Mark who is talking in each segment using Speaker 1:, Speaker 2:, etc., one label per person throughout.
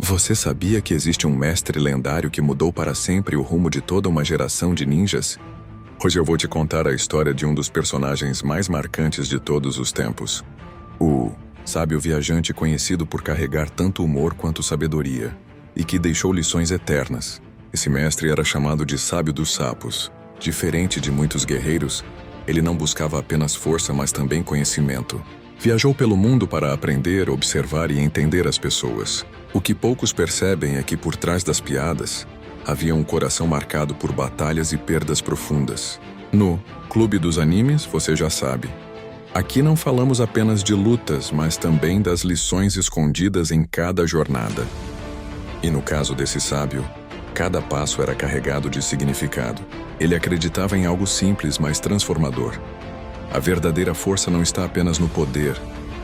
Speaker 1: Você sabia que existe um mestre lendário que mudou para sempre o rumo de toda uma geração de ninjas? Hoje eu vou te contar a história de um dos personagens mais marcantes de todos os tempos. O sábio viajante conhecido por carregar tanto humor quanto sabedoria, e que deixou lições eternas. Esse mestre era chamado de Sábio dos Sapos. Diferente de muitos guerreiros, ele não buscava apenas força, mas também conhecimento. Viajou pelo mundo para aprender, observar e entender as pessoas. O que poucos percebem é que por trás das piadas, havia um coração marcado por batalhas e perdas profundas. No Clube dos Animes, você já sabe. Aqui não falamos apenas de lutas, mas também das lições escondidas em cada jornada. E no caso desse sábio, cada passo era carregado de significado. Ele acreditava em algo simples, mas transformador. A verdadeira força não está apenas no poder,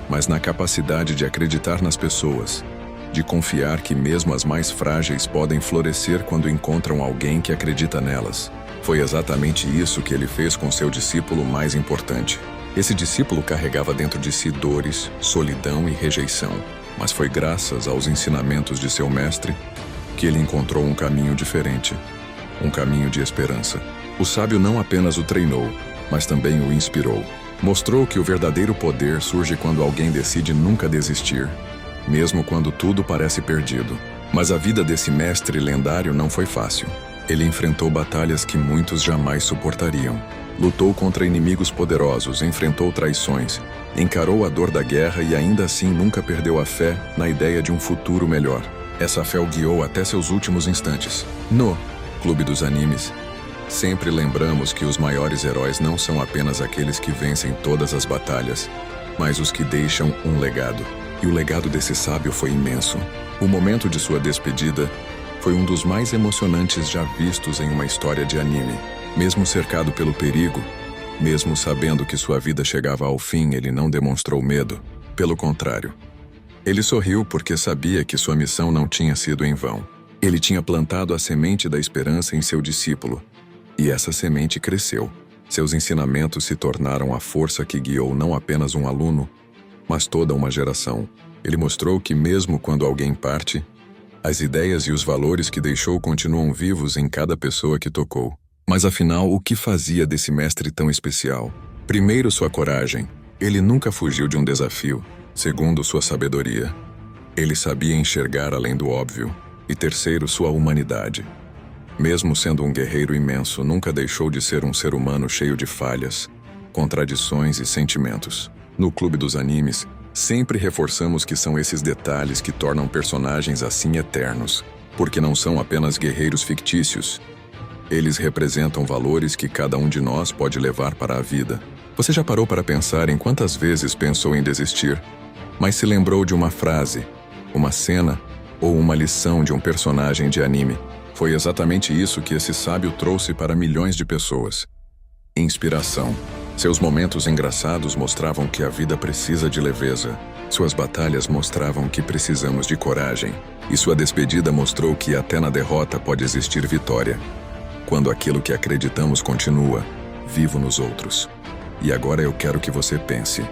Speaker 1: mas na capacidade de acreditar nas pessoas, de confiar que mesmo as mais frágeis podem florescer quando encontram alguém que acredita nelas. Foi exatamente isso que ele fez com seu discípulo mais importante. Esse discípulo carregava dentro de si dores, solidão e rejeição, mas foi graças aos ensinamentos de seu mestre que ele encontrou um caminho diferente, um caminho de esperança. O sábio não apenas o treinou, mas também o inspirou. Mostrou que o verdadeiro poder surge quando alguém decide nunca desistir, mesmo quando tudo parece perdido. Mas a vida desse mestre lendário não foi fácil. Ele enfrentou batalhas que muitos jamais suportariam. Lutou contra inimigos poderosos, enfrentou traições, encarou a dor da guerra e ainda assim nunca perdeu a fé na ideia de um futuro melhor. Essa fé o guiou até seus últimos instantes. No Clube dos Animes, sempre lembramos que os maiores heróis não são apenas aqueles que vencem todas as batalhas, mas os que deixam um legado. E o legado desse sábio foi imenso. O momento de sua despedida foi um dos mais emocionantes já vistos em uma história de anime. Mesmo cercado pelo perigo, mesmo sabendo que sua vida chegava ao fim, ele não demonstrou medo. Pelo contrário, ele sorriu porque sabia que sua missão não tinha sido em vão. Ele tinha plantado a semente da esperança em seu discípulo, e essa semente cresceu. Seus ensinamentos se tornaram a força que guiou não apenas um aluno, mas toda uma geração. Ele mostrou que mesmo quando alguém parte, as ideias e os valores que deixou continuam vivos em cada pessoa que tocou. Mas afinal, o que fazia desse mestre tão especial? Primeiro, sua coragem. Ele nunca fugiu de um desafio. Segundo, sua sabedoria. Ele sabia enxergar além do óbvio. E terceiro, sua humanidade. Mesmo sendo um guerreiro imenso, nunca deixou de ser um ser humano cheio de falhas, contradições e sentimentos. No Clube dos Animes, sempre reforçamos que são esses detalhes que tornam personagens assim eternos, porque não são apenas guerreiros fictícios. Eles representam valores que cada um de nós pode levar para a vida. Você já parou para pensar em quantas vezes pensou em desistir, mas se lembrou de uma frase, uma cena ou uma lição de um personagem de anime? Foi exatamente isso que esse sábio trouxe para milhões de pessoas. Inspiração. Seus momentos engraçados mostravam que a vida precisa de leveza. Suas batalhas mostravam que precisamos de coragem. E sua despedida mostrou que até na derrota pode existir vitória, quando aquilo que acreditamos continua vivo nos outros. E agora eu quero que você pense.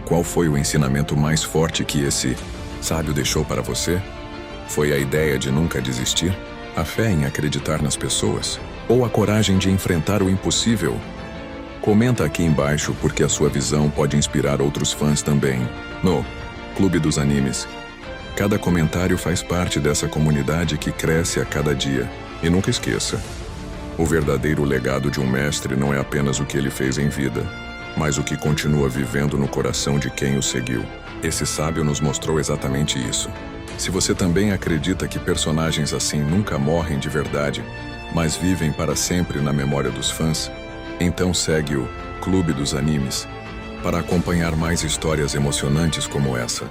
Speaker 1: Qual foi o ensinamento mais forte que esse sábio deixou para você? Foi a ideia de nunca desistir? A fé em acreditar nas pessoas? Ou a coragem de enfrentar o impossível? Comenta aqui embaixo porque a sua visão pode inspirar outros fãs também. No Clube dos Animes, cada comentário faz parte dessa comunidade que cresce a cada dia. E nunca esqueça, o verdadeiro legado de um mestre não é apenas o que ele fez em vida, mas o que continua vivendo no coração de quem o seguiu. Esse sábio nos mostrou exatamente isso. Se você também acredita que personagens assim nunca morrem de verdade, mas vivem para sempre na memória dos fãs, então segue o Clube dos Animes para acompanhar mais histórias emocionantes como essa.